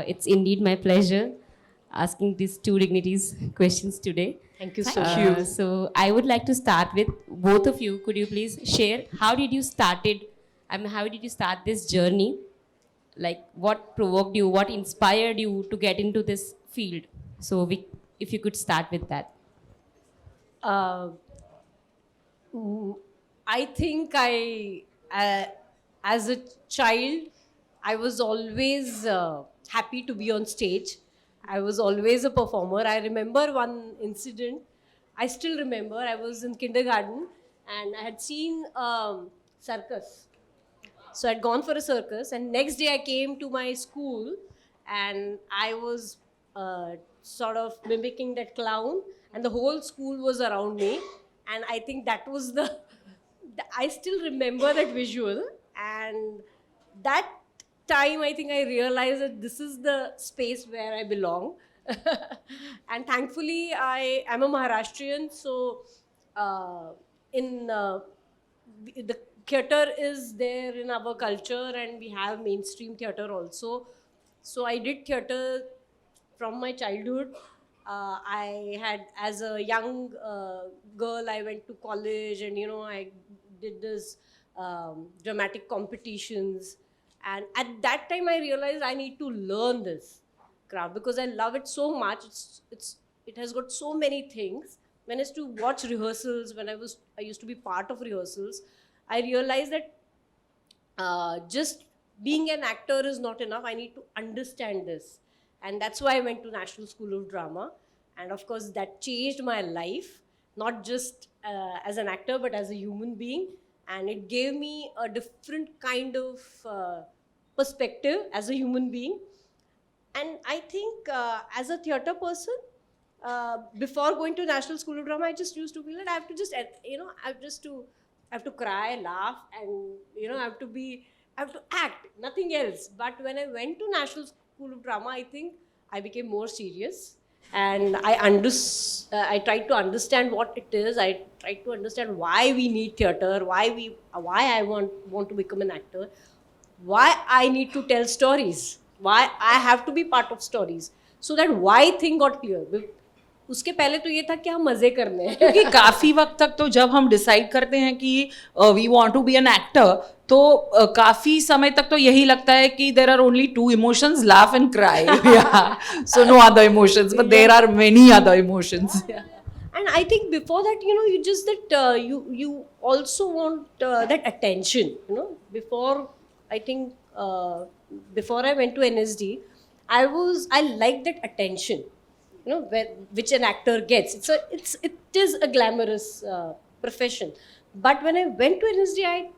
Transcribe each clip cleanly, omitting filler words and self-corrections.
It's indeed my pleasure asking these two dignitaries questions today. Thank you so much. So I would like to start with both of you. Could you please share how did you started? How did you start this journey? Like what provoked you? What inspired you to get into this field? So if you could start with that. Uh, I think as a child, I was always happy to be on stage. I was always a performer. I remember one incident. I still remember. I was in kindergarten and I had seen circus. So I'd gone for a circus, and next day I came to my school, and I was sort of mimicking that clown, and the whole school was around me, and I think that was I still remember that visual, and that time I think I realized that this is the space where I belong, and thankfully I am a Maharashtrian, so in the theater is there in our culture, and we have mainstream theater also. So I did theater from my childhood. I had, as a young girl, I went to college, and I did this dramatic competitions. And at that time, I realized I need to learn this craft because I love it so much. It has got so many things. When I used to watch rehearsals, I used to be part of rehearsals, I realized that just being an actor is not enough. I need to understand this. And that's why I went to National School of Drama. And of course, that changed my life, not just as an actor, but as a human being. And it gave me a different kind of perspective as a human being. And I think as a theatre person, before going to National School of Drama, I just used to feel that I have to just, I have to cry, laugh, and I have to act, nothing else. But when I went to National School of Drama, I think I became more serious, and I tried to understand what it is. I tried to understand why we need theatre, why I want to become an actor, why I need to tell stories, why I have to be part of stories. So that why thing got clear. उसके पहले तो ये था कि हम मजे करने हैं क्योंकि काफी वक्त तक तो जब हम डिसाइड करते हैं कि we want to be an actor तो काफी समय तक तो यही लगता है कि there are only two emotions laugh and cry so no other emotions but there are many other emotions and I think before that you just that you also want that attention before I think before I went to NSD I liked that attention which an actor gets. It is a glamorous profession. But when I went to NSD,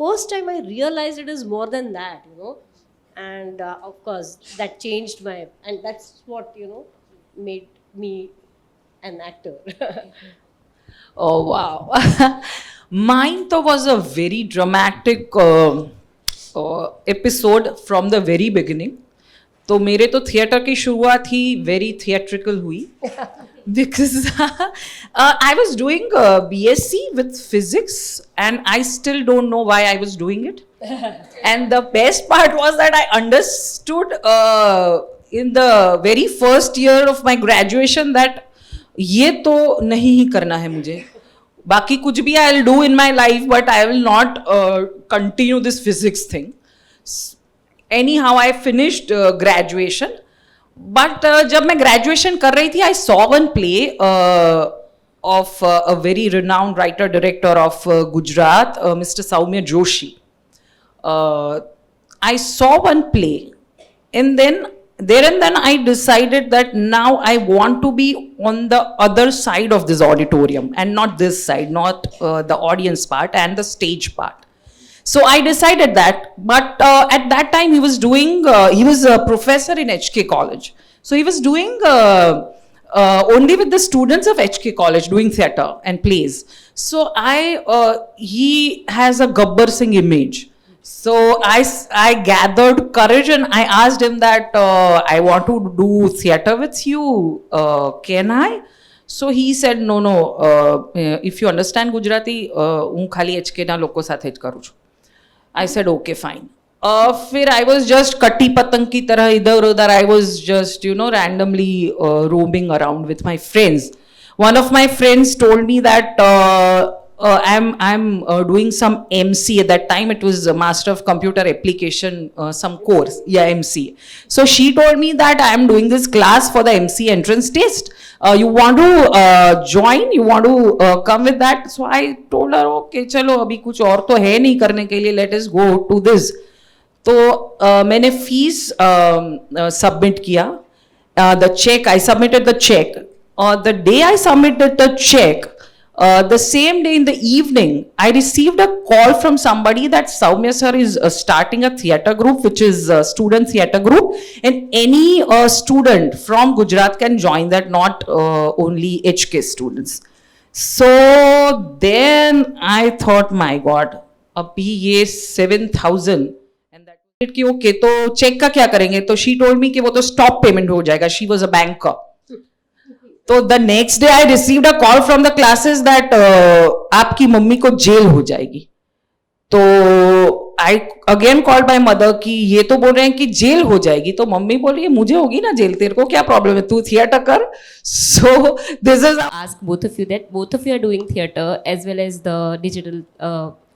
first time I realized it is more than that, And of course, that changed and that's what, made me an actor. Oh, wow. Mine though was a very dramatic episode from the very beginning. तो मेरे तो theatre की शुरुआत ही very theatrical हुई because I was doing BSc with physics and I still don't know why I was doing it and the best part was that I understood in the very first year of my graduation that ये तो नहीं ही करना है मुझे बाकी कुछ भी I will do in my life but I will not continue this physics thing anyhow I finished graduation but जब मैं graduation कर रही थी I saw one play of a very renowned writer director of Gujarat Mr. Saumya Joshi. I saw one play and then I decided that now I want to be on the other side of this auditorium and not this side, not the audience part and the stage part. So I decided that, but at that time he was a professor in HK College. So he was doing only with the students of HK College doing theatre and plays. So he has a Gabbar Singh image. So I gathered courage and I asked him that I want to do theatre with you. Can I? So he said no. If you understand Gujarati, હું ખાલી HK ના લોકો સાથે જ કરું છું. I said, okay, fine. फिर I was just कट्टी पतंग की तरह इधर उधर I was just randomly roaming around with my friends. One of my friends told me that I'm doing some MC. At that time it was a Master of Computer Application, some course, yeah, MC. So she told me that I am doing this class for the MC entrance test. You want to join? You want to come with that? So I told her, okay, चलो अभी कुछ और तो है नहीं करने के लिए, let us go to this. तो मैंने फीस सबमिट किया. The cheque I submitted the cheque. The day I submitted the cheque, the same day in the evening I received a call from somebody that Soumya sir is starting a theatre group, which is a student theatre group, and any student from Gujarat can join that, not only HK students. So then I thought, my God, अभी ये 7,000 कि okay तो check का क्या करेंगे. तो she told me कि वो तो स्टॉप पेमेंट हो जाएगा. She was a banker. तो the next day I received a call from the classes that आपकी मम्मी को जेल हो जाएगी. तो I again called my mother कि ये तो बोल रहे हैं कि जेल हो जाएगी. तो मम्मी बोल रही है मुझे होगी ना जेल, तेरे को क्या प्रॉब्लम है, तू थिएटर कर. सो this is Ask both of you that both of you are doing theatre as well as the digital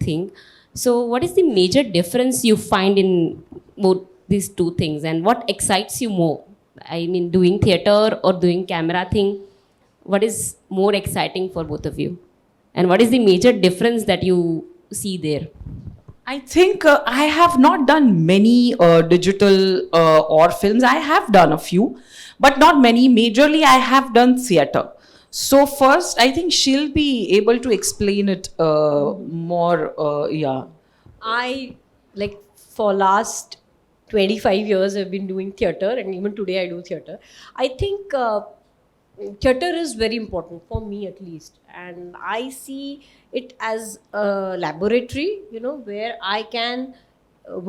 thing. So, what is the major difference you find in both these two things, and what excites you more? I mean, doing theatre or doing camera thing. What is more exciting for both of you, and what is the major difference that you see there? I think I have not done many digital or films. I have done a few, but not many. Majorly, I have done theatre. So first, I think she'll be able to explain it more. Yeah. I, like, for last 25 years I've been doing theatre, and even today I do theatre. I think theatre is very important for me, at least, and I see it as a laboratory, where I can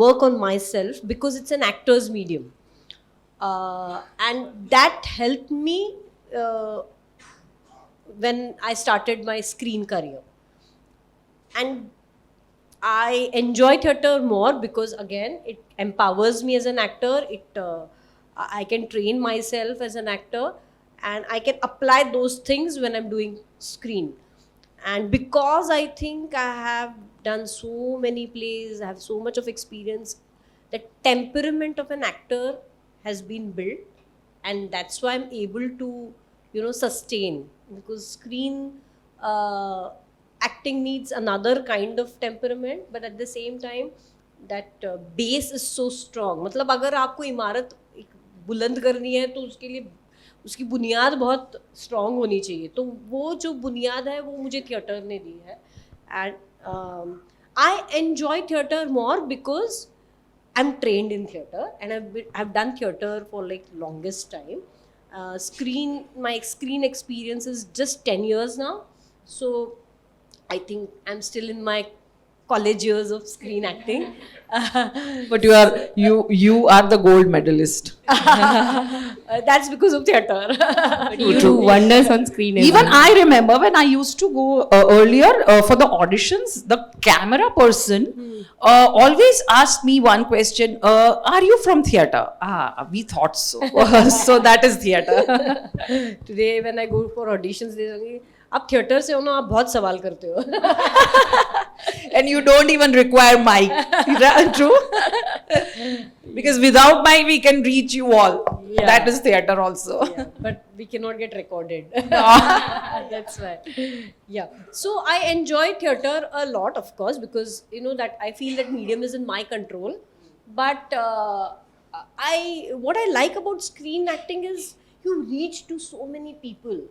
work on myself, because it's an actor's medium, and that helped me when I started my screen career. And I enjoy theatre more because, again, it empowers me as an actor. I can train myself as an actor, and I can apply those things when I'm doing screen. And because I think I have done so many plays, I have so much of experience, the temperament of an actor has been built, and that's why I'm able to, sustain. Because screen acting needs another kind of temperament, but at the same time that base is so strong. मतलब अगर आपको इमारत बुलंद करनी है तो उसके लिए उसकी बुनियाद बहुत स्ट्रॉन्ग होनी चाहिए. तो वो जो बुनियाद है वो मुझे थिएटर ने दी है. And I enjoy theatre more because I am trained in theatre, and I have done theatre for like longest time. My screen experience is just 10 years now. So I think I'm still in my college years of screen acting. But you are the gold medalist. That's because of theatre. You do wonders on screen. Even I remember when I used to go earlier for the auditions, the camera person always asked me one question, are you from theatre? We thought so. So that is theatre. Today when I go for auditions, they say, आप theatre से हो ना, आप बहुत सवाल करते हो. And you don't even require mic. True? Because without mic we can reach you all. Yeah. That is theatre also. Yeah, but we cannot get recorded. That's why. Yeah. So I enjoy theatre a lot, of course, because that I feel that medium is in my control. But what I like about screen acting is you reach to so many people.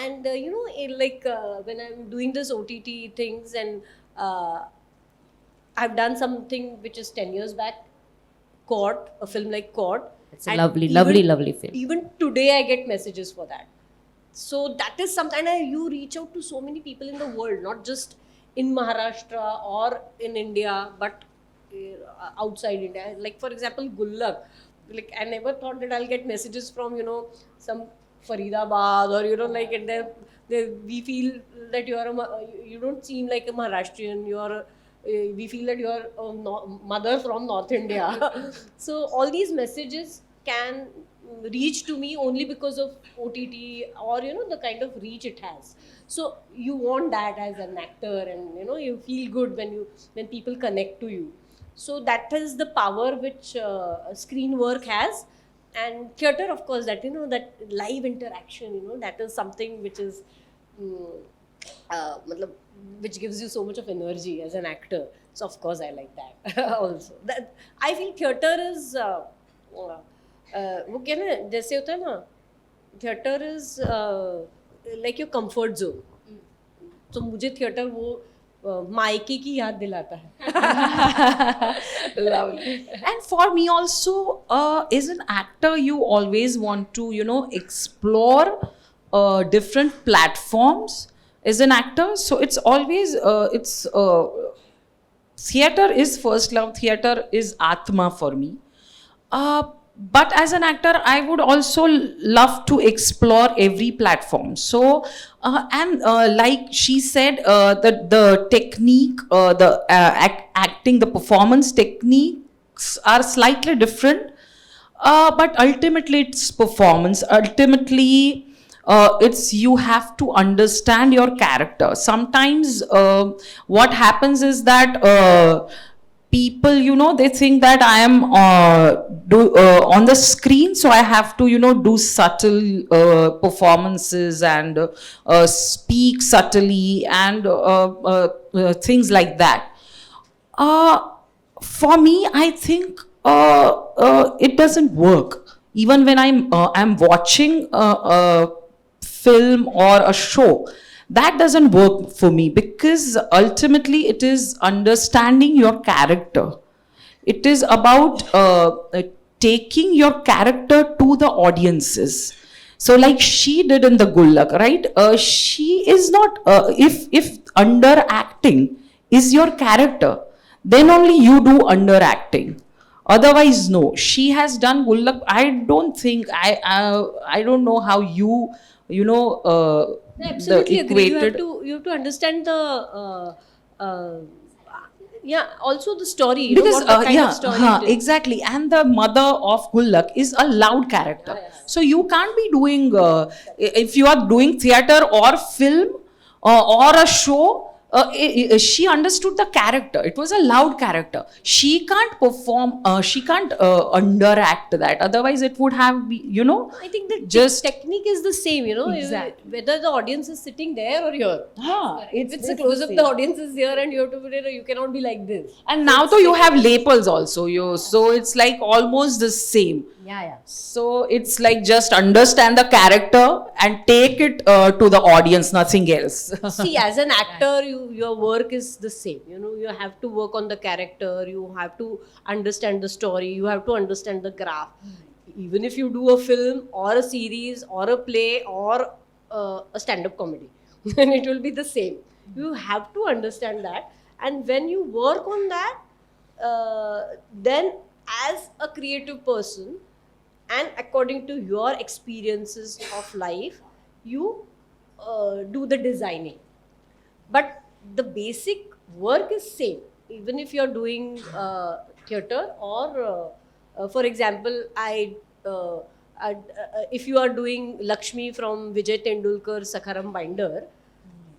And when I'm doing this OTT things, and I've done something which is 10 years back, Court, a film like Court. It's a lovely film. Even today I get messages for that. So that is something, and you reach out to so many people in the world, not just in Maharashtra or in India, but outside India. Like, for example, Gullak. Like, I never thought that I'll get messages from, some Faridabad, or and we feel that you don't seem like a Maharashtrian, you're we feel that you're a mother from North India. So all these messages can reach to me only because of OTT, or the kind of reach it has. So you want that as an actor, and you feel good when people connect to you. So that is the power which screen work has. And theater, of course, that that live interaction, that is something which is matlab, which gives you so much of energy as an actor. So of course I like that also. That I feel theater is वो क्या ना जैसे होता है ना, theater is like your comfort zone. तो मुझे theater वो मायके की याद दिलाता है. Lovely. And for me also, as an actor, you always want to, explore different platforms as an actor. So it's always, theater is first love, theater is Atma for me. But as an actor, I would also love to explore every platform. So, and like she said, the technique, acting, the performance techniques are slightly different. But ultimately, it's performance. Ultimately, it's you have to understand your character. Sometimes, what happens is that. People, they think that I am on the screen, so I have to, do subtle performances and speak subtly and things like that. For me, I think it doesn't work. Even when I'm watching a film or a show, that doesn't work for me, because ultimately it is understanding your character. It is about taking your character to the audiences. So like she did in the Gullak, right? She is not, if under acting is your character, then only you do under acting. Otherwise, no. She has done Gullak. I don't think, I don't know how you I absolutely agree. equated. You have to understand the also the story. Because what kind of story it is. exactly, and the mother of Gullak is a loud character. So you can't be doing if you are doing theater or film or a show. She understood the character. It was a loud character. She can't perform. She can't underact that. Otherwise, it would have I think the just technique is the same. Exactly. Whether the audience is sitting there or here. If it's a the close up, same. the audience is here, and you have to be there. You cannot be like this. And now though you have lapels also, so it's like almost the same. Yeah. So it's like just understand the character and take it to the audience, nothing else. See, as an actor, your work is the same. You have to work on the character. You have to understand the story. You have to understand the graph. Even if you do a film or a series or a play or a stand-up comedy, then it will be the same. You have to understand that, and when you work on that, then as a creative person, and according to your experiences of life, you do the designing. But the basic work is same, even if you're doing theater or for example, if you are doing Lakshmi from Vijay Tendulkar's Sakharam Binder,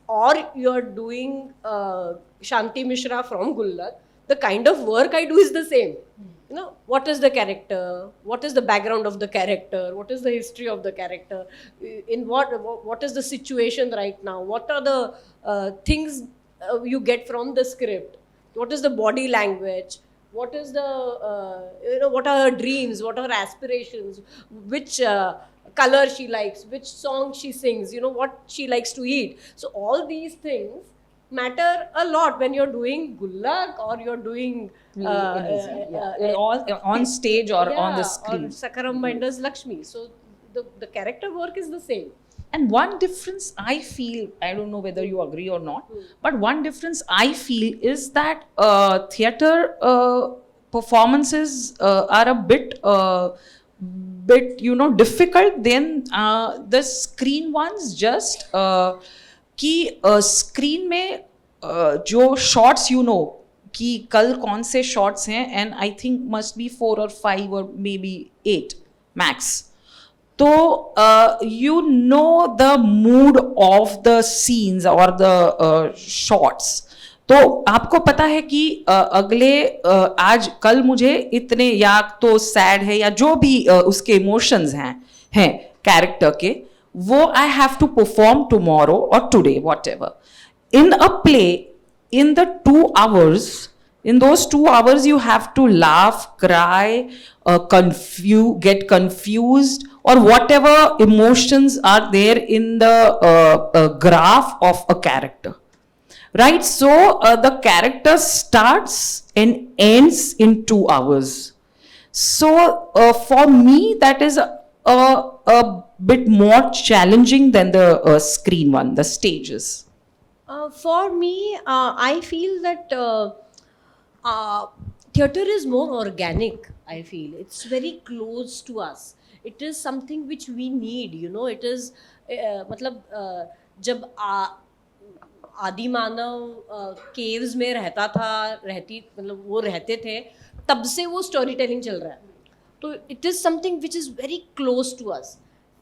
or you're doing Shanti Mishra from Gullak, the kind of work I do is the same. What is the character? What is the background of the character? What is the history of the character? In what is the situation right now? What are the things you get from the script? What is the body language? What is the what are her dreams? What are her aspirations? Which color she likes? Which song she sings? What she likes to eat? So all these things matter a lot when you're doing Gullak or you're doing on stage or on the screen. Or Sakharam Binder's Lakshmi. So the character work is the same. And one difference I feel, I don't know whether you agree or not, but one difference I feel is that theater performances are a bit difficult than the screen ones. Just कि screen में जो shots कि कल कौन से shots हैं, and I think must be 4 or 5 or maybe 8 max. तो you know the mood of the scenes or the shots. तो आपको पता है कि अगले आज कल मुझे इतने, या तो सैड है या जो भी उसके इमोशंस हैं कैरेक्टर के, वो I have to perform tomorrow और today whatever. In a play, in the 2 hours, in those 2 hours you have to laugh, cry, get confused, or whatever emotions are there in the graph of a character, right? So the character starts and ends in 2 hours. So for me that is a bit more challenging than the screen one, the stages. For me, I feel that theatre is more organic. I feel it's very close to us. It is something which we need. You know, it is मतलब जब आदि मानव caves में रहता था, मतलब वो रहते थे, तब से वो story telling चल रहा है. तो it is something which is very close to us.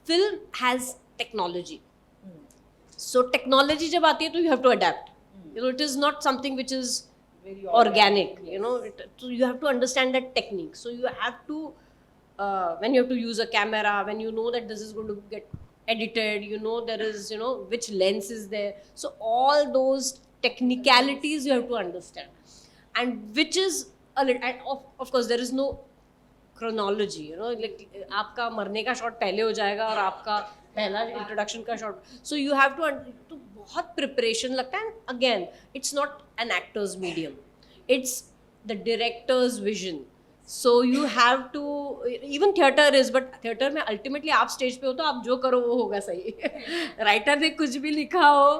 Film has technology. So technology जब आती है तो you have to adapt. You know, it is not something which is very organic. You know, so you have to understand that technique. So you have to, when you have to use a camera, when you know that this is going to get edited, you know there is, you know, which lens is there. So all those technicalities you have to understand, and which is a little. And of course there is no chronology. You know, like आपका मरने का shot पहले हो जाएगा और आपका पहला introduction का shot. So you have to बहुत प्रिपरेशन लगता है. Again it's not an actor's medium, it's the director's vision. So you have to, even theatre is, but theatre में अल्टीमेटली आप स्टेज पे हो तो आप जो करो वो होगा सही. राइटर ने कुछ भी लिखा हो,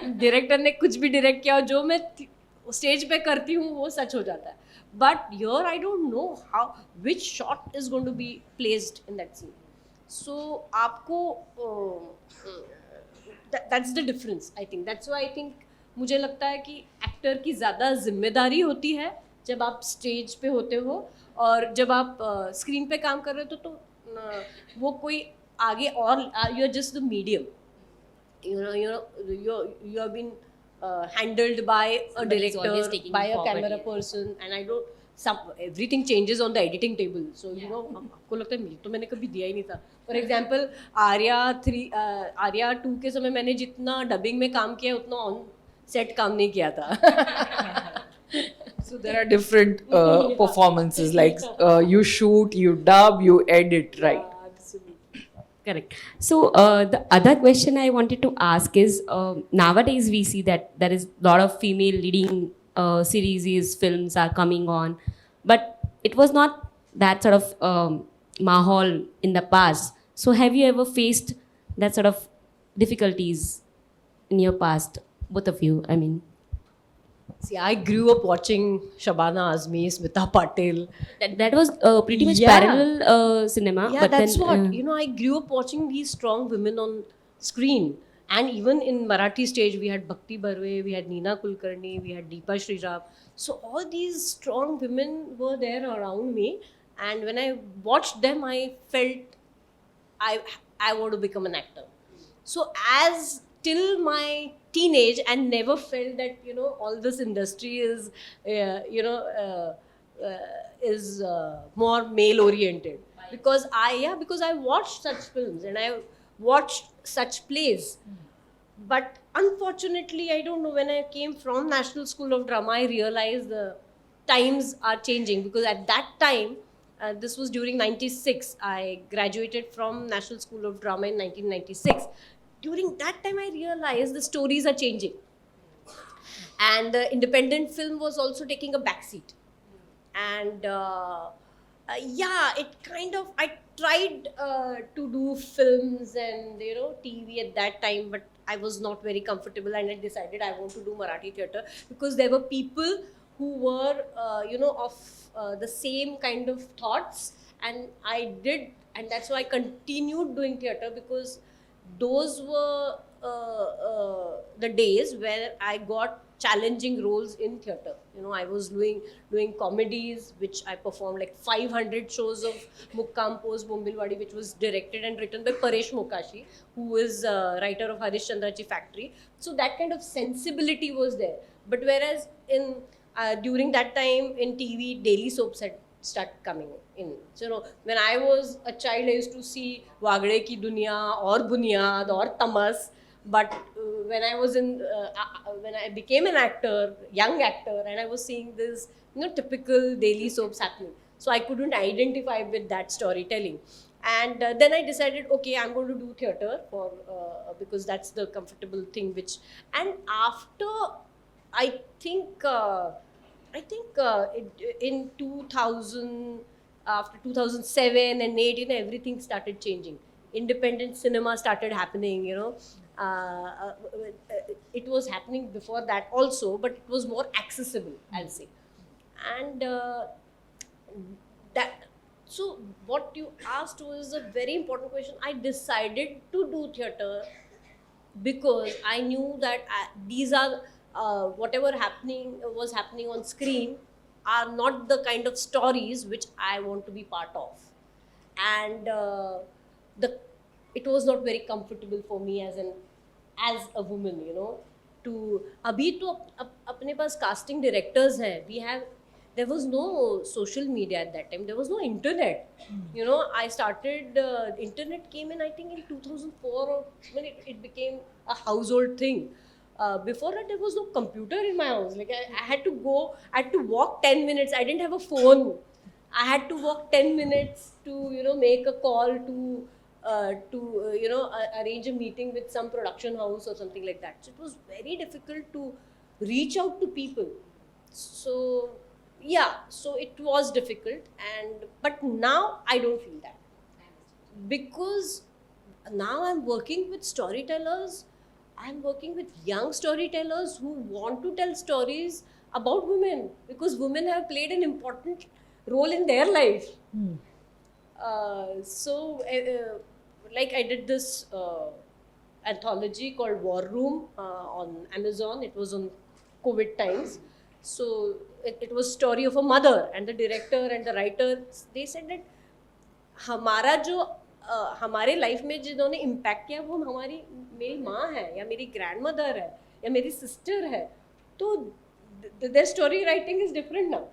डायरेक्टर ने कुछ भी डायरेक्ट किया हो, जो मैं स्टेज पे करती हूँ वो सच हो जाता है. But here I don't know how which shot is going to be placed in that scene. So आपको that's the difference. I think that's why I think मुझे लगता है कि एक्टर की ज़्यादा जिम्मेदारी होती है जब आप स्टेज पे होते हो, और जब आप स्क्रीन पे काम कर रहे हो तो वो कोई आगे और you are just the medium. you have been handled by a director, by a camera person, and I don't. Everything changes on the editing table. So you know, आपको लगता है तो मैंने कभी दिया ही नहीं था. फॉर एग्जाम्पल आर्या 2 के समय मैंने जितना डबिंग में काम किया उतना ऑन सेट काम नहीं किया था. So there are different performances, like you shoot, you dub, you edit, right? Absolutely. Correct. So the other question I wanted to ask is, nowadays we see that there is a lot of female leading series, films are coming on, but it was not that sort of mahal in the past. So have you ever faced that sort of difficulties in your past, both of you? I mean, See, I grew up watching Shabana Azmi, Smita Patel. that was pretty much Yeah. parallel cinema. Yeah, but that's then, what. You know, I grew up watching these strong women on screen. And even in Marathi stage, we had Bhakti Barve, we had Neena Kulkarni, we had Deepa Shriram. So all these strong women were there around me. And when I watched them, I felt I want to become an actor. So as till my teenage, and never felt that, you know, all this industry is, more male oriented. Because I watched such films and I watched such plays. But unfortunately, I don't know, when I came from National School of Drama, I realized the times are changing. Because at that time, this was during 96, I graduated from National School of Drama in 1996. During that time, I realized the stories are changing. And the independent film was also taking a backseat. And it kind of, I tried to do films and, you know, TV at that time, but I was not very comfortable, and I decided I want to do Marathi theatre because there were people who were, of the same kind of thoughts, and I did, and that's why I continued doing theatre, because those were the days where I got challenging roles in theatre. You know, I was doing comedies, which I performed like 500 shows of Mukkam Post Bombilwadi, which was directed and written by Paresh Mokashi, who is a writer of Harish Chandrachi Factory. So that kind of sensibility was there. But whereas in during that time in TV, daily soaps had started coming in. So, you know, when I was a child, I used to see Wagde Ki Duniya or Bunyad or Tamas. But when I was when I became an actor, young actor, and I was seeing this, you know, typical daily soaps happening, so I couldn't identify with that storytelling. And then I decided, okay, I'm going to do theatre because that's the comfortable thing. And after, I think in 2000, after 2007 and 8, you know, everything started changing. Independent cinema started happening, you know. It was happening before that also, but it was more accessible, I'll say. And so what you asked was a very important question. I decided to do theatre because I knew that these are whatever was happening on screen are not the kind of stories which I want to be part of. And it was not very comfortable for me as a woman, you know, to abhi to apne paas casting directors hain. There was no social media at that time. There was no internet. You know, I started, internet came in, I think, in 2004, or when it became a household thing. Before that, there was no computer in my house. Like, I had to walk 10 minutes. I didn't have a phone. I had to walk 10 minutes to, you know, make a call to you know, arrange a meeting with some production house or something like that. So it was very difficult to reach out to people. So yeah, so it was difficult, but now I don't feel that, because now I'm working with storytellers. I'm working with young storytellers who want to tell stories about women, because women have played an important role in their life. Like I did this anthology called War Room on Amazon. It was on COVID times. So it was story of a mother, and the director and the writer, they said that हमारा जो हमारे life में जिन्होंने impact किया वो मेरी माँ है, या मेरी ग्रैंड मदर है, या मेरी सिस्टर है. तो their story writing is different now.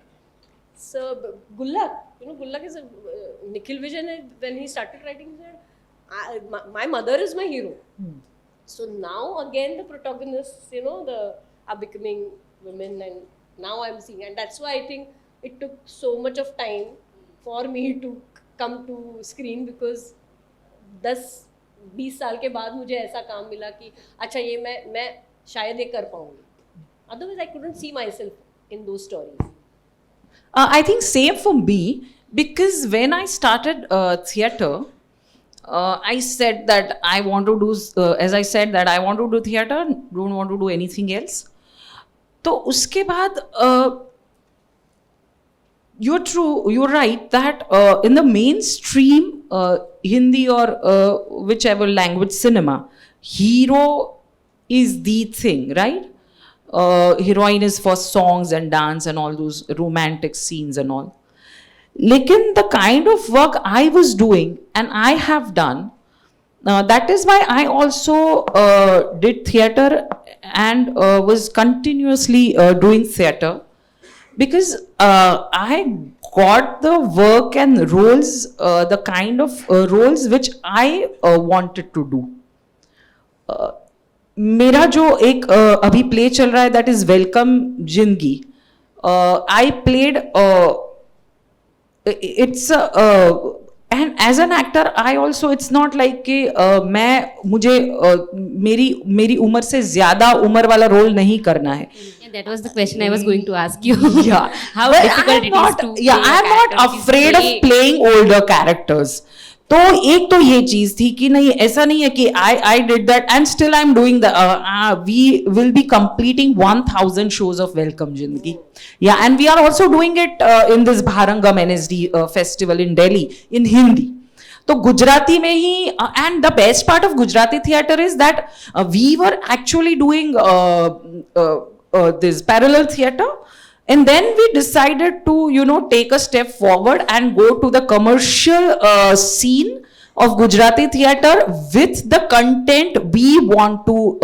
So Gullak, you know, Gullak is Nikhil Vijan, when he started writing, he said, my mother is my hero. So now again the protagonists, you know, are becoming women, and now I'm seeing, and that's why I think it took so much of time for me to come to screen, because 10-20 साल के बाद मुझे ऐसा काम मिला कि अच्छा ये मैं शायद ये कर पाऊंगी. Otherwise I couldn't see myself in those stories. I think same for me, because when I started theatre, I said that I want to do, as I said that I want to do theatre, don't want to do anything else. तो उसके बाद you're right that in the mainstream Hindi or whichever language cinema, hero is the thing, right? Heroine is for songs and dance and all those romantic scenes and all. Lekin the kind of work I was doing and I have done, that is why I also did theatre and was continuously doing theatre, because I got the work and roles, the kind of roles which I wanted to do. मेरा जो एक अभी play चल रहा है, that is Welcome जिंदगी. I played it's and as an actor I also, it's not like कि मुझे मेरी उम्र से ज्यादा उम्र वाला रोल नहीं करना है. That was the question I was going to ask you. Yeah. How But difficult it is to play I'm not afraid of playing older characters. तो एक तो ये चीज थी कि नहीं, ऐसा नहीं है कि I did that and still I'm doing the we will be completing 1000 shows of Welcome Jindagi. Yeah, and we are also doing it in this Bharangam NSD festival in Delhi in Hindi. तो गुजराती में ही, and the best part of Gujarati theatre is that we were actually doing this parallel theater. And then we decided to, take a step forward and go to the commercial scene of Gujarati theater with the content we want to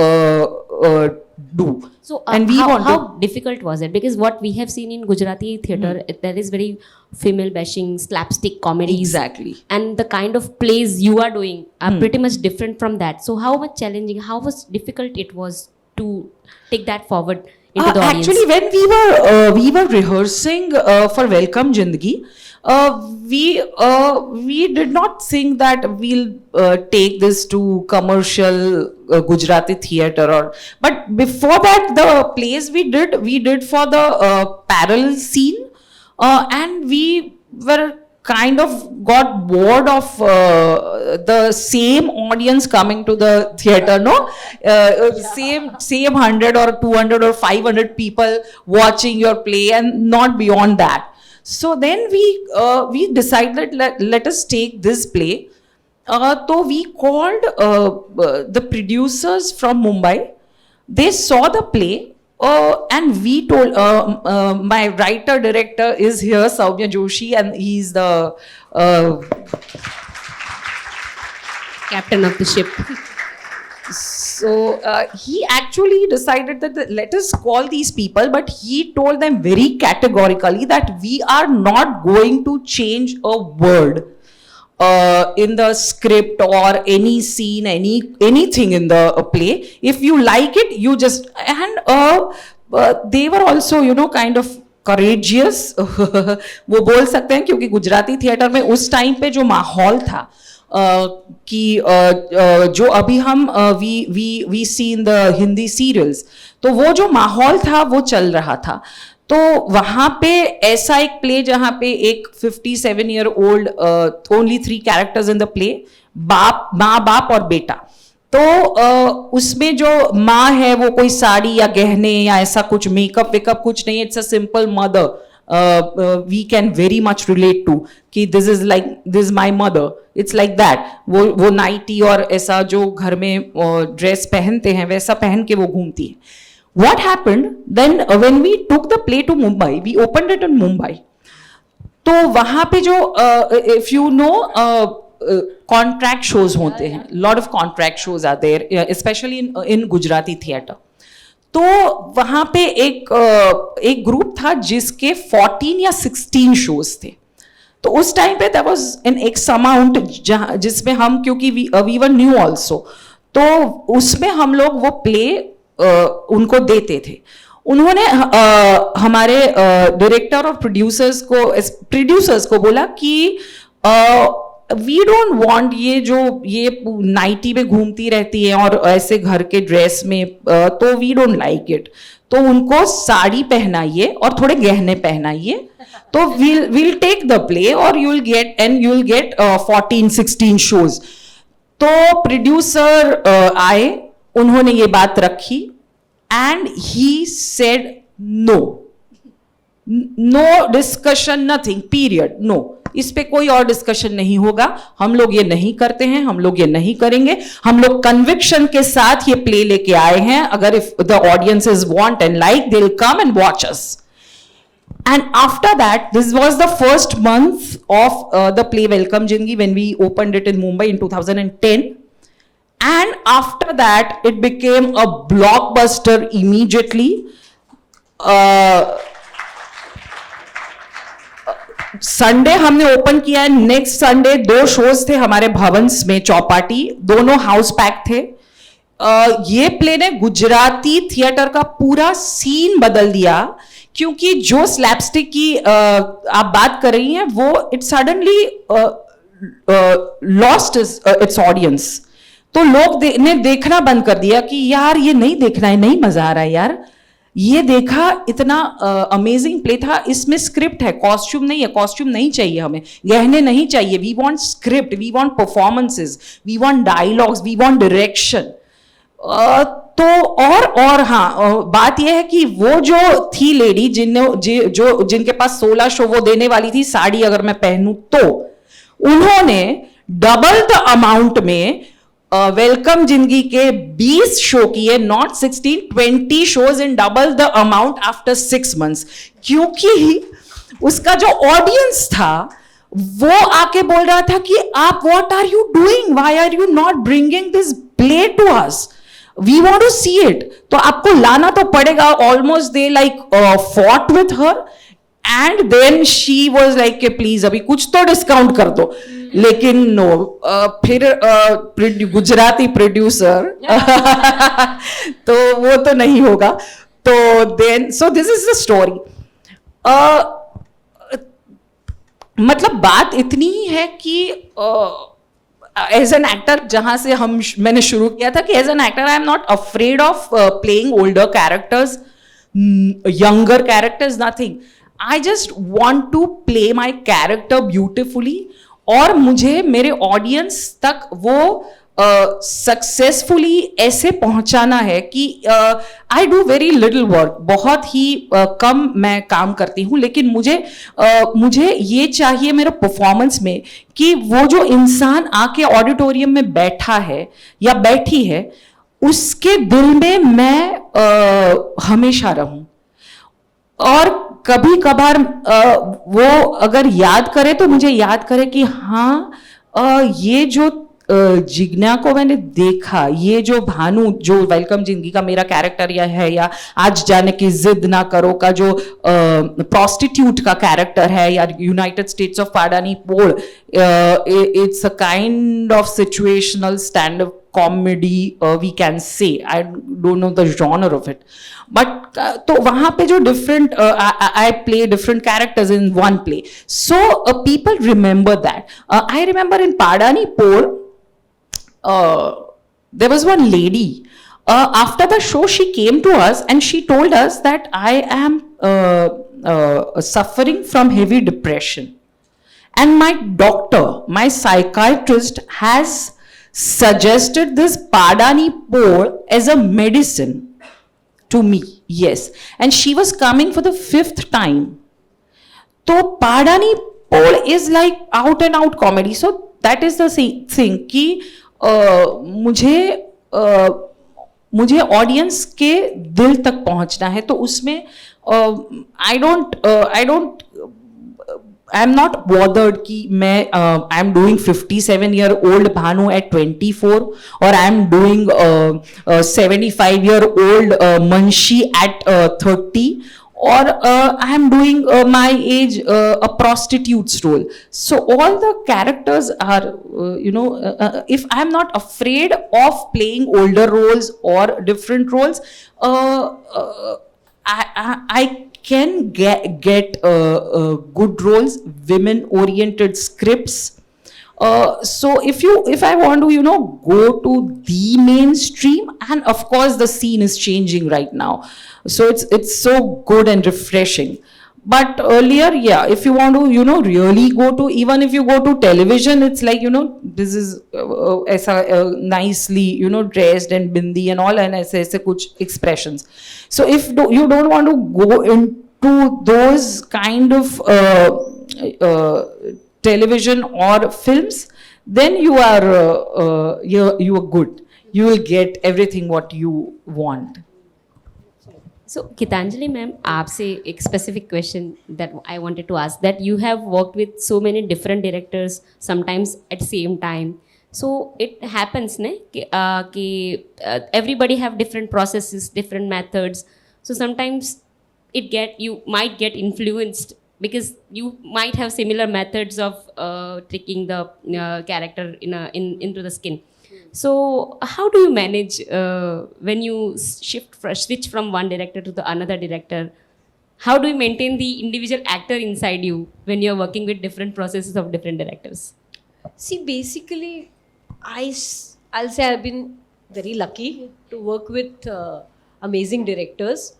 do. So and we want how to, difficult was it? Because what we have seen in Gujarati theatre, there is very female bashing, slapstick comedies. Exactly. And the kind of plays you are doing are pretty much different from that. So how much challenging, how much difficult it was to take that forward into the audience? Actually, when we were rehearsing for Welcome Jindagi, we did not think that we'll take this to commercial Gujarati theater, but before that, the plays we did for the parallel scene, and we were kind of got bored of the same audience coming to the theater, no? Same 100 or 200 or 500 people watching your play and not beyond that. So then we decided let us take this play. So we called the producers from Mumbai. They saw the play. And we told, my writer director is here, Soumya Joshi, and he's the Captain of the ship. so he actually decided that let us call these people, but he told them very categorically that we are not going to change a word in the script or any scene, anything in the play. If you like it, you just, and they were also, kind of courageous. वो बोल सकते हैं, क्योंकि Gujarati theatre में उस time पे जो माहौल था, कि जो अभी हम we see in the Hindi serials, तो वो जो माहौल था वो चल रहा था. तो वहां पे ऐसा एक प्ले जहां पे एक 57 year old, only 3 characters in the play, माँ बाप और बेटा. तो उसमें जो माँ है वो कोई साड़ी या गहने या ऐसा कुछ मेकअप वेकअप कुछ नहीं, it's a simple mother. We can very much relate to कि this is my mother, it's like that. वो नाइटी और ऐसा जो घर में ड्रेस पहनते हैं वैसा पहन के वो घूमती है. What happened then when we took the play to Mumbai, we opened it in Mumbai. तो वहाँ पे जो if you know contract shows होते हैं, lot of contract shows are there, especially in Gujarati theatre. तो वहाँ पे एक ग्रुप था जिसके 14 या 16 shows थे. तो उस टाइम पे there was an X amount जिसमें हम, क्योंकि we were new also, तो उसमें हम लोग वो play उनको देते थे. उन्होंने हमारे डायरेक्टर और प्रोड्यूसर्स को बोला कि वी डोंट वांट ये नाइटी में घूमती रहती है और ऐसे घर के ड्रेस में, तो वी डोंट लाइक इट. तो उनको साड़ी पहनाइए और थोड़े गहने पहनाइए, तो we'll take the play और you'll get 14-16 shows. तो प्रोड्यूसर आए, उन्होंने ये बात रखी, and he said no discussion, nothing, period, no. इस पे कोई और डिस्कशन नहीं होगा, हम लोग ये नहीं करते हैं, हम लोग ये नहीं करेंगे. हम लोग कन्विक्शन के साथ ये प्ले लेके आए हैं. अगर if the audiences want and like, they will come and watch us. And after that, this was the first month of the play Welcome Jindagi when we opened it in Mumbai in 2010. And after that, it became a blockbuster immediately. Sunday हमने open किया है. Next Sunday 2 shows थे हमारे भवंस में, चौपाटी, दोनों house pack थे. ये play ने गुजराती थिएटर का पूरा सीन बदल दिया, क्योंकि जो स्लैपस्टिक की आप बात कर रही हैं, वो it suddenly lost its audience. तो लोग ने देखना बंद कर दिया कि यार ये नहीं देखना है, नहीं मजा आ रहा है यार. ये देखा, इतना अमेजिंग प्ले था, इसमें स्क्रिप्ट है, कॉस्ट्यूम नहीं है. कॉस्ट्यूम नहीं चाहिए हमें, गहने नहीं चाहिए. We want script, we want performances, we want dialogues, we want direction. तो और हाँ, बात यह है कि वो जो थी लेडी जिनके पास 16 शो वो देने वाली थी साड़ी, अगर मैं पहनूं तो, उन्होंने डबल द अमाउंट में वेलकम जिंदगी के 20 शो किए, not 16, 20 shows in double the amount after 6 months, क्योंकि उसका जो ऑडियंस था वो आके बोल रहा था कि आप what are you doing, why are you not bringing this play to us, we want to see it, तो आपको लाना तो पड़ेगा. Almost they like fought with her and then she was like कि प्लीज अभी कुछ तो डिस्काउंट कर दो. लेकिन नो, फिर गुजराती प्रोड्यूसर तो वो तो नहीं होगा. तो then so this is the story. मतलब बात इतनी ही है कि एज एन एक्टर, जहां से मैंने शुरू किया था कि as an actor I am not afraid of playing older characters, younger characters, nothing. I just want to play my character beautifully और मुझे मेरे ऑडियंस तक वो सक्सेसफुली ऐसे पहुंचाना है कि I do very little work, बहुत ही कम मैं काम करती हूँ, लेकिन मुझे ये चाहिए मेरे परफॉर्मेंस में कि वो जो इंसान आके ऑडिटोरियम में बैठा है या बैठी है उसके दिल में मैं हमेशा रहूं. और कभी कभार वो अगर याद करे तो मुझे याद करे कि हाँ, ये जो जिग्ना को मैंने देखा, ये जो भानु जो वेलकम जिंदगी का मेरा कैरेक्टर या आज जाने की जिद ना करो का जो प्रोस्टिट्यूट का कैरेक्टर है, या यूनाइटेड स्टेट्स ऑफ पाडानी पोल, it's a kind of situational stand up comedy we can say. I don't know the genre of it, but तो वहां पे जो different I play different characters in one play, so people remember that. I remember in पाडानी पोल there was one lady, after the show she came to us and she told us that I am suffering from heavy depression and my doctor, my psychiatrist has suggested this Padani pole as a medicine to me. Yes, and she was coming for the 5th time. So Padani pole is like out and out comedy. So that is the thing कि मुझे audience के दिल तक पहुंचना है, तो उसमें आई am not bothered कि मैं I am doing 57-year-old Bhanu at 24 और I am doing 75-year-old Manshi at 30 or I am doing my age a prostitute's role. So all the characters are, if I am not afraid of playing older roles or different roles, I can get good roles, women-oriented scripts. So if I want to go to the mainstream, and of course the scene is changing right now, so it's so good and refreshing. But earlier, yeah, if you want to really go to, even if you go to television, it's like this is nicely dressed and bindi and all, and aise kuch expressions. So if you don't want to go into those kind of television or films, then you are good. You will get everything what you want. So Geetanjali ma'am, आपसे एक specific question that I wanted to ask, that you have worked with so many different directors sometimes at same time. So it happens कि everybody have different processes, different methods. So sometimes you might get influenced because you might have similar methods of tricking the character into the skin. So how do you manage when you switch from one director to the another director? How do you maintain the individual actor inside you when you're working with different processes of different directors? See, basically, I'll say I've been very lucky to work with amazing directors.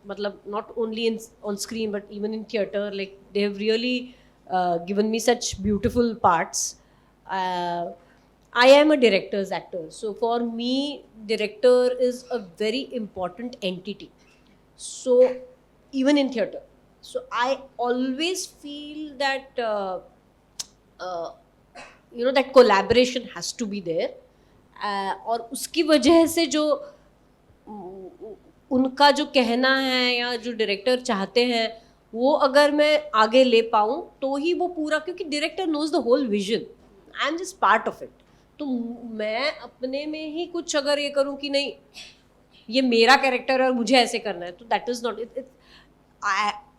Matlab not only on screen but even in theatre, like they have really given me such beautiful parts. I am a director's actor, so for me director is a very important entity, so even in theatre. So I always feel that you know that collaboration has to be there, और उसकी वजह से जो उनका जो कहना है या जो डायरेक्टर चाहते हैं वो अगर मैं आगे ले पाऊँ तो ही वो पूरा, क्योंकि director knows the whole vision, I am just part of it. तो मैं अपने में ही कुछ अगर ये करूँ कि नहीं ये मेरा कैरेक्टर है और मुझे ऐसे करना है, तो दैट इज़ नॉट इट.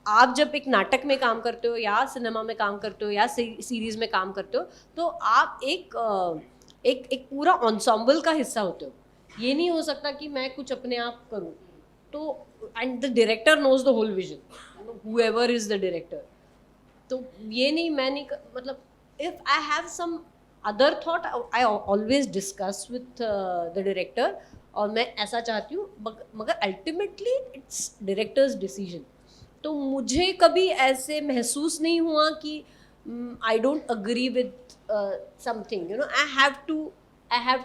आप जब एक नाटक में काम करते हो या सिनेमा में काम करते हो या सीरीज़ में काम करते हो तो आप एक पूरा ensemble का हिस्सा होते हो. ये नहीं हो सकता कि मैं कुछ अपने आप करूँ. तो and the director knows the whole vision, whoever is the director. तो ये नहीं, मैं नहीं मतलब if I have some other thought I always discuss with the director और मैं ऐसा चाहती हूँ, मगर ultimately it's director's decision. तो मुझे कभी ऐसे महसूस नहीं हुआ कि I don't agree with something, you know, I have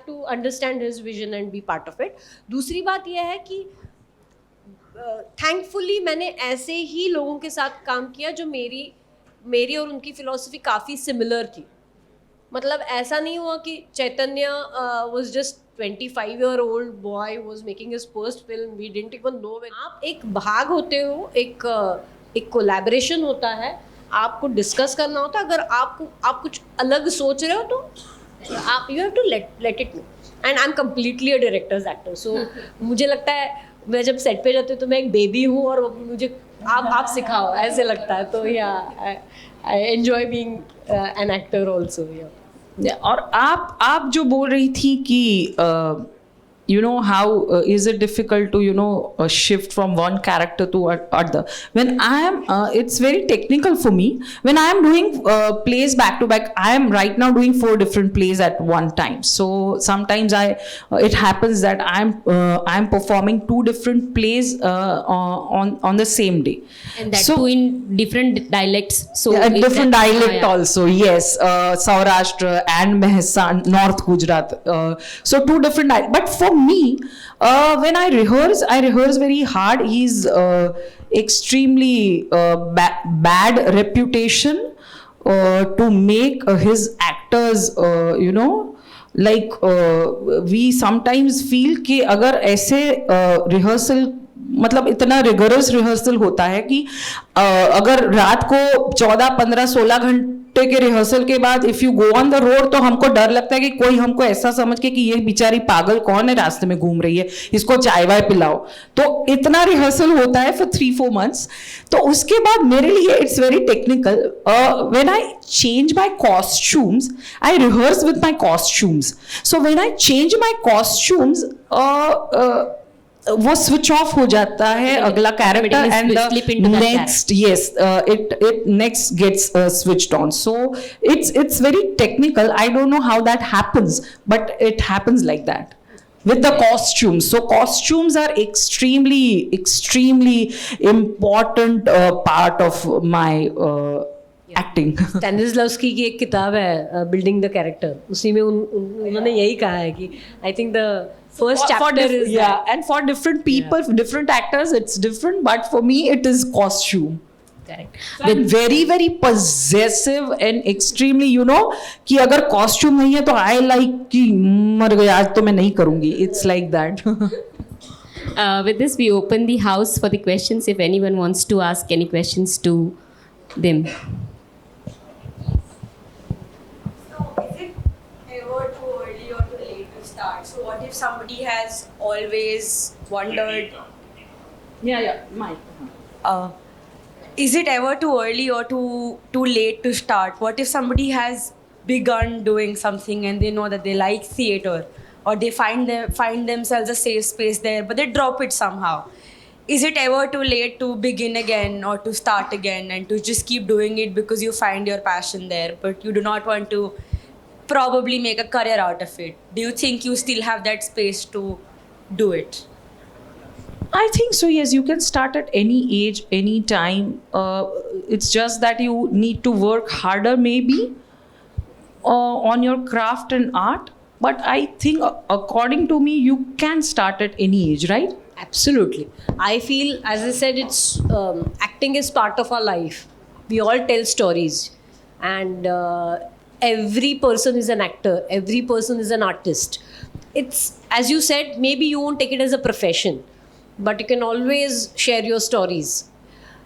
to understand his vision and be part of it. दूसरी बात यह है कि थैंकफुली मैंने ऐसे ही लोगों के साथ काम किया जो मेरी और उनकी फ़िलॉसफी काफ़ी सिमिलर थी. मतलब ऐसा नहीं हुआ कि Chaitanya was just 25-year-old boy was making his first film, we didn't even know. आप एक भाग होते हो, एक कोलैबोरेशन होता है, आपको डिस्कस करना होता है. अगर आप कुछ अलग सोच रहे हो तो आप you have to let it know. And I am completely a director's actor, so मुझे लगता है मैं जब सेट पे जाती हूँ तो मैं एक बेबी हूँ और मुझे आप सिखाओ ऐसे लगता है. तो या I enjoy being an actor also. और आप जो बोल रही थी कि you know how is it difficult to shift from one character to other. When I am it's very technical for me. When I am doing plays back to back, I am right now doing 4 different plays at one time. So sometimes it happens that I am performing 2 different plays on the same day, And that so too in different dialects. So different dialect yeah. also, yes. Saurashtra and Mehsan, North Gujarat. So 2 different but for me, when I rehearse very hard. He's extremely bad reputation to make his actors, like we sometimes feel कि अगर ऐसे rehearsal, मतलब इतना rigorous rehearsal होता है कि अगर रात को 14, 15, 16 घंटे के रिहर्सल के बाद if you go on the road तो हमको डर लगता है कि कोई हमको ऐसा समझ के कि ये बेचारी पागल कौन है रास्ते में घूम रही है, इसको चाय वाय पिलाओ. तो इतना रिहर्सल होता है फॉर 3-4 months. तो उसके बाद मेरे लिए it's very technical. When I change my costumes, I rehearse with my costumes. So when I change my costumes, वो स्विच ऑफ हो जाता है अगला character and next it next gets switched on. So it's very technical. I don't know how that happens, but it happens like that with the costumes. So costumes are extremely important part of my acting. Stanislavski की एक किताब है building the character, उसी में उन्होंने यही कहा है कि I think the first chapter is and for different people, different actors, it's different, but for me it is costume. correct. So I'm very possessive and extremely, कि अगर costume नहीं है तो I like कि मर गया आज तो मैं नहीं करूँगी. It's like that. With this, we open the house for the questions. If anyone wants to ask any questions to them. So what if somebody has always wondered, is it ever too early or too late to start? What if somebody has begun doing something and they know that they like theatre, or they find themselves a safe space there, but they drop it somehow? Is it ever too late to begin again or to start again and to just keep doing it because you find your passion there, but you do not want to probably make a career out of it? Do you think you still have that space to do it? I think so, yes. You can start at any age, any time. It's just that you need to work harder maybe on your craft and art. But I think according to me, you can start at any age, right? Absolutely. I feel, as I said, it's acting is part of our life. We all tell stories, and every person is an actor, every person is an artist. It's, as you said, maybe you won't take it as a profession, but you can always share your stories.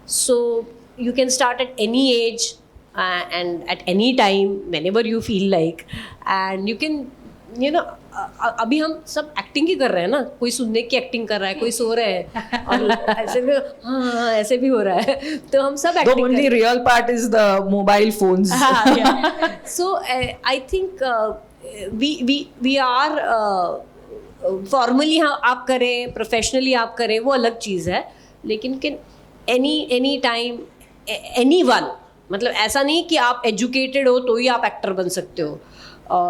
So you can start at any age and at any time, whenever you feel like. And you can, you know, अभी हम सब acting ही कर रहे हैं ना, कोई सुनने की एक्टिंग कर रहा है, कोई सो रहे हैं और ऐसे भी, हाँ ऐसे भी हो रहा है, तो हम सब The acting only real part is the mobile phones. So I think we are formally हाँ आप करें, प्रोफेशनली आप करें, वो अलग चीज़ है, लेकिन can any time any one, मतलब ऐसा नहीं कि आप एजुकेटेड हो तो ही आप एक्टर बन सकते हो,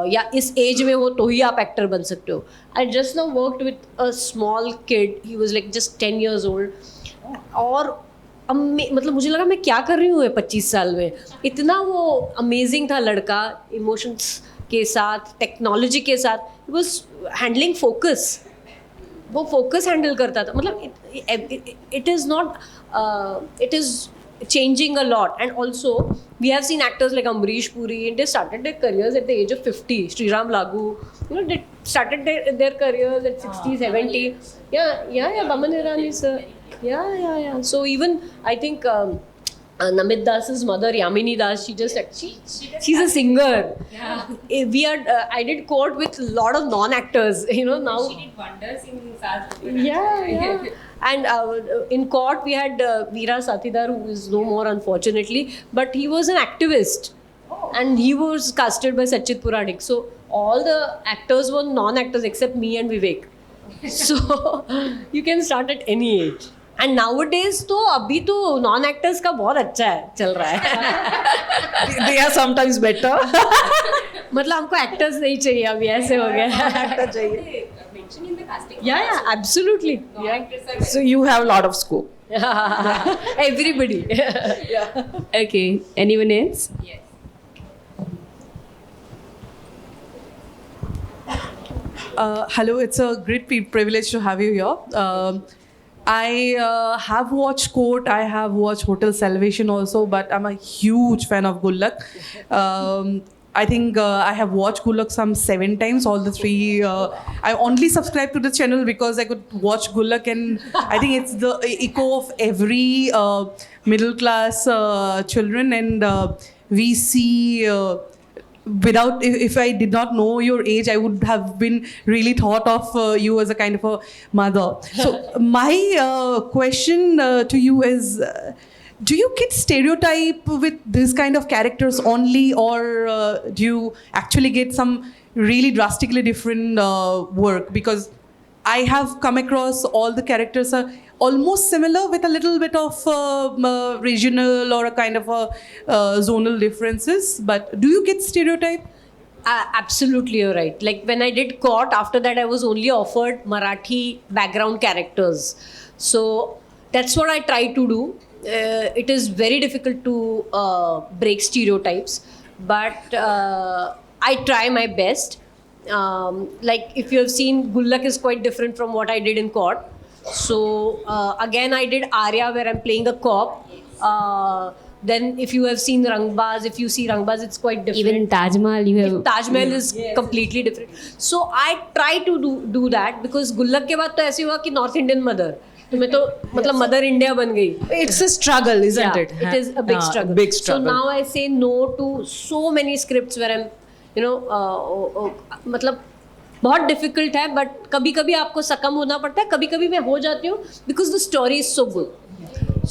या इस एज में हो तो ही आप एक्टर बन सकते हो. I just now worked with a small kid, he was like just 10 years old, और मतलब मुझे लगा मैं क्या कर रही हूँ 25 साल में. इतना वो अमेजिंग था लड़का, इमोशंस के साथ, टेक्नोलॉजी के साथ. ही वॉज हैंडलिंग फोकस, वो फोकस हैंडल करता था. मतलब it is not, it is changing a lot. And also we have seen actors like Amrish Puri, and they started their careers at the age of 50. Sriram Lagu, you know, they started their careers at 60, 70. Yeah, Baman Irani sir. Yeah. So even I think Namit Das's mother, Yamini Das, she's a singer. Yeah. We are, I did court with a lot of non-actors, you know, now. She did wonders in South. Yeah. And in court we had Veera Satidar, who is no more unfortunately, but he was an activist. And he was casted by Sachit Puranik. So all the actors were non-actors except me and Vivek. So you can start at any age. And nowadays तो अभी तो non actors का बहुत अच्छा है, चल रहा है. They are sometimes better. मतलब हमको एक्टर्स नहीं चाहिए अभी, ऐसे हो गया. Actor चाहिए. Mention in the casting. Yeah, absolutely. So you have a lot of scope. Everybody. Okay. Anyone else? Yes. Hello, it's a great privilege to have you here. I have watched Court, I have watched Hotel Salvation also, but I'm a huge fan of Good Luck. I think I have watched Good Luck some 7 times, all the 3. I only subscribed to the channel because I could watch Good Luck, and I think it's the echo of every middle class children, and we see... without, if I did not know your age, I would have been really thought of you as a kind of a mother. So my question to you is, do you get stereotype with this kind of characters only, or do you actually get some really drastically different work? Because I have come across all the characters are almost similar with a little bit of regional or a kind of a zonal differences. But do you get stereotype? Absolutely, you're right. Like when I did Court, after that I was only offered Marathi background characters. So that's what I try to do. It is very difficult to break stereotypes, but I try my best. Like if you have seen, Good Luck is quite different from what I did in Court. So again I did Arya, where I'm playing a cop. Then if you have seen Rangbaz, if you see Rangbaz, it's quite different. Even Taj Mahal, you have. Taj Mahal is completely different. So I try to do that, because Good Luck के बाद तो ऐसे हुआ कि North Indian mother, तो मैं तो मतलब Mother India बन गई. It's a struggle, isn't it? It is a big struggle. Big struggle. So now I say no to so many scripts where I'm, you know, मतलब बहुत डिफिकल्ट है, but कभी कभी आपको सकम होना पड़ता है, कभी कभी मैं हो जाती हूँ, because the story is so good.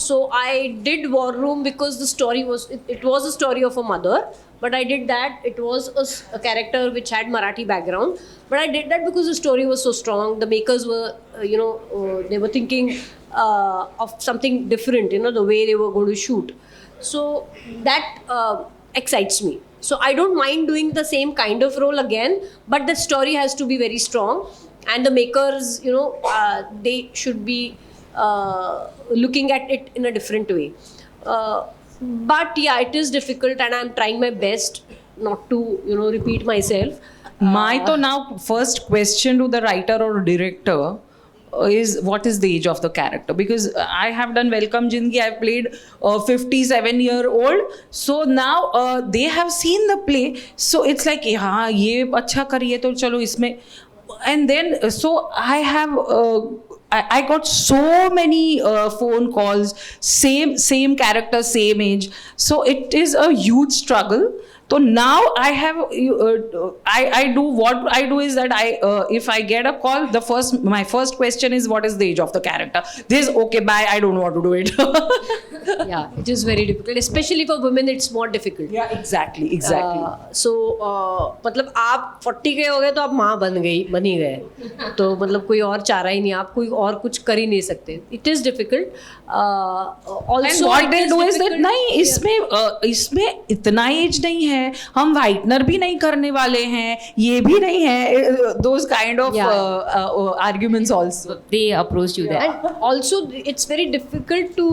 So I did War Room because the story was, it was a story of a mother, but I did that. It was a character which had Marathi background, but I did that because the story was so strong. The makers were, they were thinking of something different, the way they were going to shoot. So that excites me. So I don't mind doing the same kind of role again, but the story has to be very strong, and the makers, they should be looking at it in a different way. But yeah, it is difficult, and I'm trying my best not to, repeat myself. My to now first question to the writer or director, is what is the age of the character, because I have done Welcome Jindagi, I've played a 57-year-old, so now they have seen the play, so it's like हाँ ये अच्छा करिए तो चलो इसमें, and then so I have I got so many phone calls, same character, same age, so it is a huge struggle. So now I have I do what I do is that if I get a call, my first question is what is the age of the character. This okay, bye, I don't want to do it. Yeah, it is very difficult, especially for women. It's more difficult. Yeah, exactly. मतलब आप 40 के हो गए तो आप माँ बन ही गए, तो मतलब कोई और चारा ही नहीं, आप कोई और कुछ कर ही नहीं सकते. It is difficult. Also, what they do is that नहीं इसमें इतना एज नहीं है, हम वाइटनर भी नहीं करने वाले हैं, ये भी नहीं है, those kind of arguments also. They approached you there. And also it's very difficult to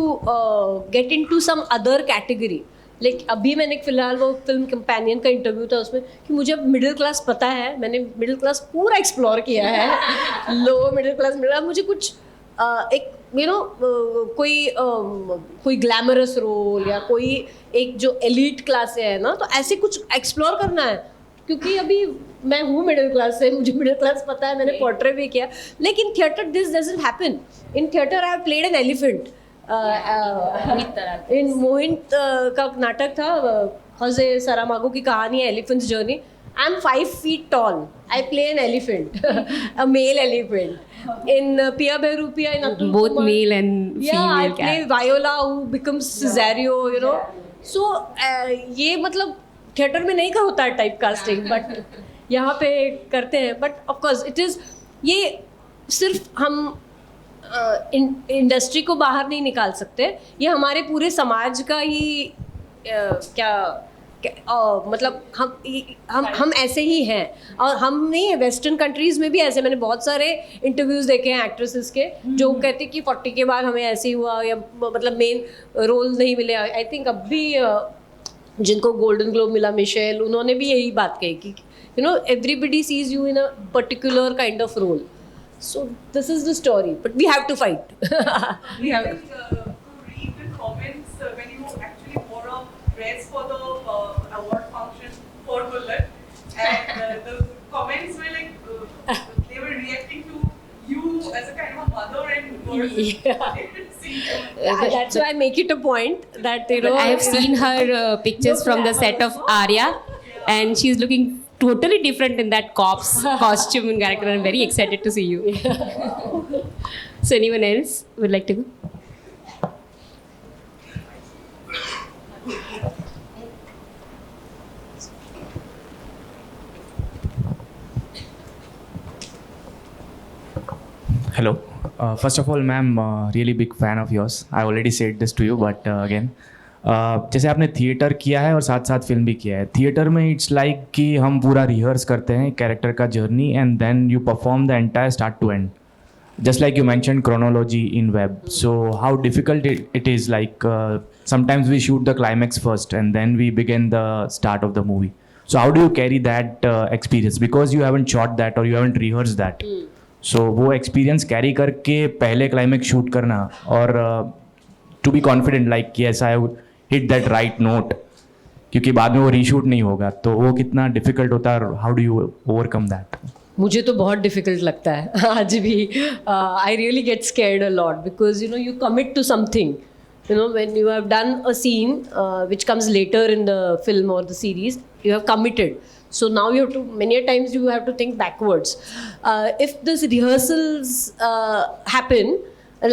get into some other category. Like अभी मैंने फिलहाल वो फिल्म कंपेनियन का इंटरव्यू था, उसमें कि मुझे अब मिडिल क्लास पता है, मैंने मिडिल क्लास पूरा एक्सप्लोर किया है, लो मिडिल क्लास मुझे कुछ एक कोई ग्लैमरस रोल या कोई एक जो एलीट क्लास है ना, तो ऐसे कुछ एक्सप्लोर करना है, क्योंकि अभी मैं हूँ मिडिल क्लास से, मुझे मिडिल क्लास पता है, मैंने पोर्ट्रे भी किया. लेकिन theatre this doesn't happen. In theatre I have played an elephant. In Mohit का नाटक था, हज़े सरामागो की कहानी है, elephant's journey. I am 5 feet tall. I play an elephant, a male elephant. In Pia Behrupiya, in Atul Both Kumar, male and yeah, I female play Viola who becomes Cesario, you know. So ये मतलब theatre में नहीं का होता है type casting, but यहाँ पे करते हैं. But of course it is, ये सिर्फ हम इंडस्ट्री को बाहर नहीं निकाल सकते, ये हमारे पूरे समाज का ही मतलब हम ऐसे ही हैं. और हम नहीं, वेस्टर्न कंट्रीज़ में भी ऐसे, मैंने बहुत सारे इंटरव्यूज़ देखे हैं एक्ट्रेसेस के जो कहते कि 40 के बाद हमें ऐसे ही हुआ, या मतलब मेन रोल नहीं मिले. आई थिंक अभी जिनको गोल्डन ग्लोब मिला, मिशेल, उन्होंने भी यही बात कही कि everybody sees you in a particular kind of role. So this is the story, but we have to fight. We have to read the comments when you actually wore a dress for the award function for Kulkarni, and the comments were like they were reacting to you as a kind of a mother and Yeah. That's why I make it a point that I have seen her pictures from the set of Arya, and she's looking totally different in that cop's costume and character. I'm very excited to see you. So anyone else would like to go? Hello. First of all, ma'am, really big fan of yours. I already said this to you, but again, जैसे आपने theatre किया है और साथ साथ film भी किया है. थिएटर में इट्स लाइक कि हम पूरा रिहर्स करते हैं कैरेक्टर का journey, and then you perform the entire start to end, just like you mentioned chronology in web. So how difficult it is, like sometimes we shoot the climax first and then we begin the start of the movie. So how do you carry that experience, because you haven't shot that or you haven't rehearsed that. So वो experience carry करके पहले climax shoot करना और to be confident like yes I would hit that right note, क्योंकि बाद में वो reshoot नहीं होगा, तो वो कितना difficult होता है, how do you overcome that? मुझे तो बहुत डिफिकल्ट लगता है आज भी. I really get scared a lot because you commit to something, when you have done a scene which comes later in the film और the series, you have committed. So now you have to, many a times you have to think backwards. If these rehearsals happen,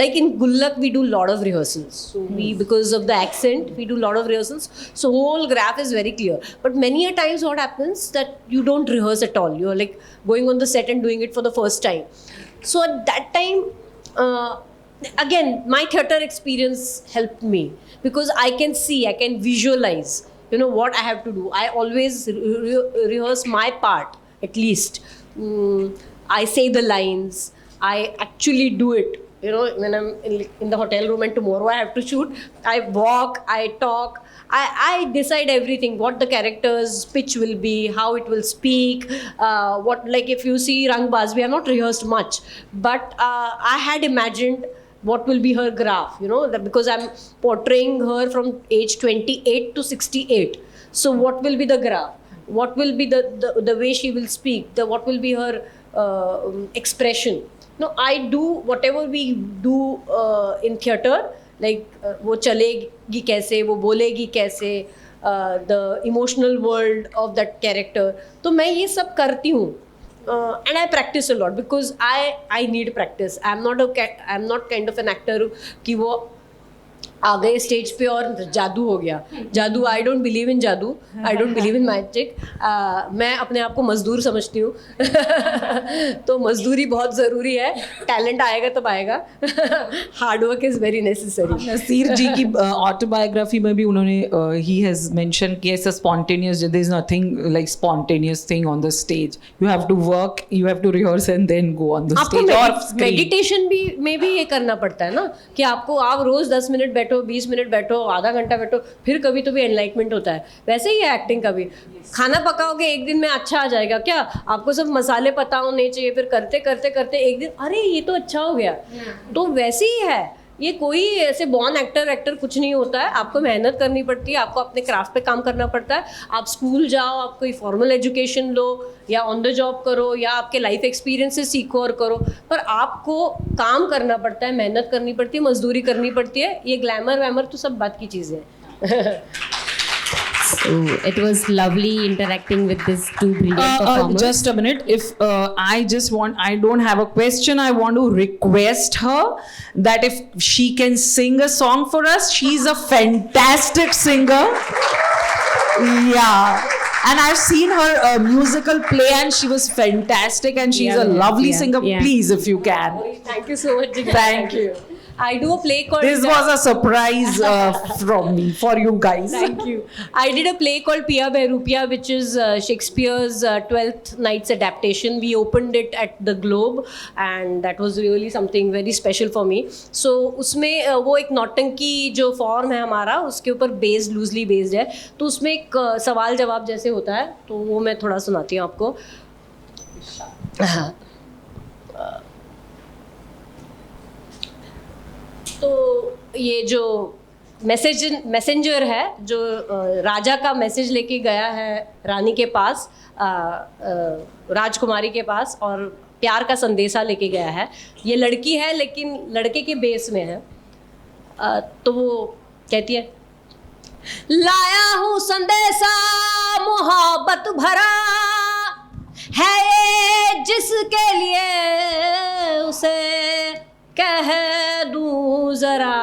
like in Gullak we do a lot of rehearsals. So we, because of the accent, we do a lot of rehearsals. So whole graph is very clear. But many a times what happens that you don't rehearse at all. You're like going on the set and doing it for the first time. So at that time, again, my theatre experience helped me because I can see, I can visualize, what I have to do. I always rehearse my part, at least. I say the lines. I actually do it. When I'm in the hotel room and tomorrow I have to shoot, I walk, I talk, I decide everything, what the character's pitch will be, how it will speak, what, like if you see Rangbaz, we have not rehearsed much, but I had imagined what will be her graph, because I'm portraying her from age 28 to 68. So what will be the graph? What will be the way she will speak? What will be her expression? No, I do whatever we do in theatre, like वो चलेगी कैसे, वो बोलेगी कैसे, the emotional world of that character. तो मैं ये सब करती हूँ. And I practice a lot because I need practice. I'm not kind of an actor कि वो आ गए स्टेज पे और जादू हो गया. जादू, आई डोंट बिलीव इन जादू, I don't believe in magic. मैं अपने आप को मजदूर समझती हूँ. तो मजदूरी बहुत ज़रूरी है. टैलेंट आएगा तब आएगा. Hard work is very necessary. Naseer ji की ऑटोबायोग्राफी में भी उन्होंने ही हैज मेंशन कि ऐसा spontaneous, there is nothing like spontaneous thing on the stage. You have to work, you have to rehearse and then go on the stage. आपको meditation भी में भी ये करना पड़ता है ना, कि आपको आप रोज़ 10 मिनट बैठो, 20 मिनट बैठो, आधा घंटा बैठो, फिर कभी तो भी एनलाइटमेंट होता है. वैसे ही है एक्टिंग का भी. खाना पकाओगे एक दिन में अच्छा आ जाएगा क्या? आपको सब मसाले पता होने चाहिए, फिर करते करते करते एक दिन अरे ये तो अच्छा हो गया. तो वैसे ही है ये. कोई ऐसे बॉर्न एक्टर कुछ नहीं होता है. आपको मेहनत करनी पड़ती है, आपको अपने क्राफ्ट पे काम करना पड़ता है. आप स्कूल जाओ, आप कोई फॉर्मल एजुकेशन लो, या ऑन द जॉब करो, या आपके लाइफ एक्सपीरियंस से सीखो और करो, पर आपको काम करना पड़ता है, मेहनत करनी पड़ती है, मजदूरी करनी पड़ती है. ये ग्लैमर वैमर तो सब बात की चीज़ें हैं. So it was lovely interacting with these two brilliant performers. Just a minute. If I don't have a question. I want to request her that if she can sing a song for us. She's a fantastic singer. Yeah. And I've seen her musical play and she was fantastic and she's a lovely singer. Yeah. Please, if you can. Thank you so much, Jigna. Thank you. I do a play called... This was a surprise from me for you guys. Thank you. I did a play called Piya Behrupiya, which is Shakespeare's 12th Night's adaptation. We opened it at the Globe and that was really something very special for me. So उसमें वो एक नौटंकी जो form है हमारा, उसके ऊपर based, loosely based है. तो उसमें एक सवाल जवाब जैसे होता है, तो वो मैं थोड़ा सुनाती हूँ आपको. तो ये जो मैसेंजर है, जो राजा का मैसेज लेके गया है रानी के पास, राजकुमारी के पास, और प्यार का संदेशा लेके गया है. ये लड़की है लेकिन लड़के के बेस में है. तो वो कहती है, लाया हूँ संदेशा मोहब्बत भरा है ये, जिसके लिए उसे कह दूं जरा.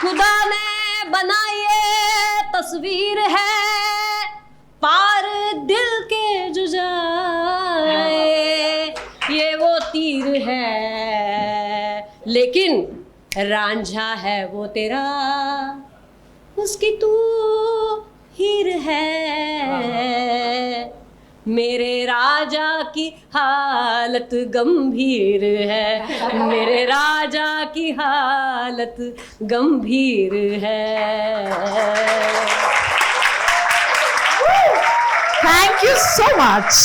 खुदा ने बनाई ये तस्वीर है, पार दिल के जो जाए ये वो तीर है, लेकिन रांझा है वो तेरा, उसकी तू हीर है. मेरे राजा की हालत गंभीर है, मेरे राजा की हालत गंभीर है. Thank you so much.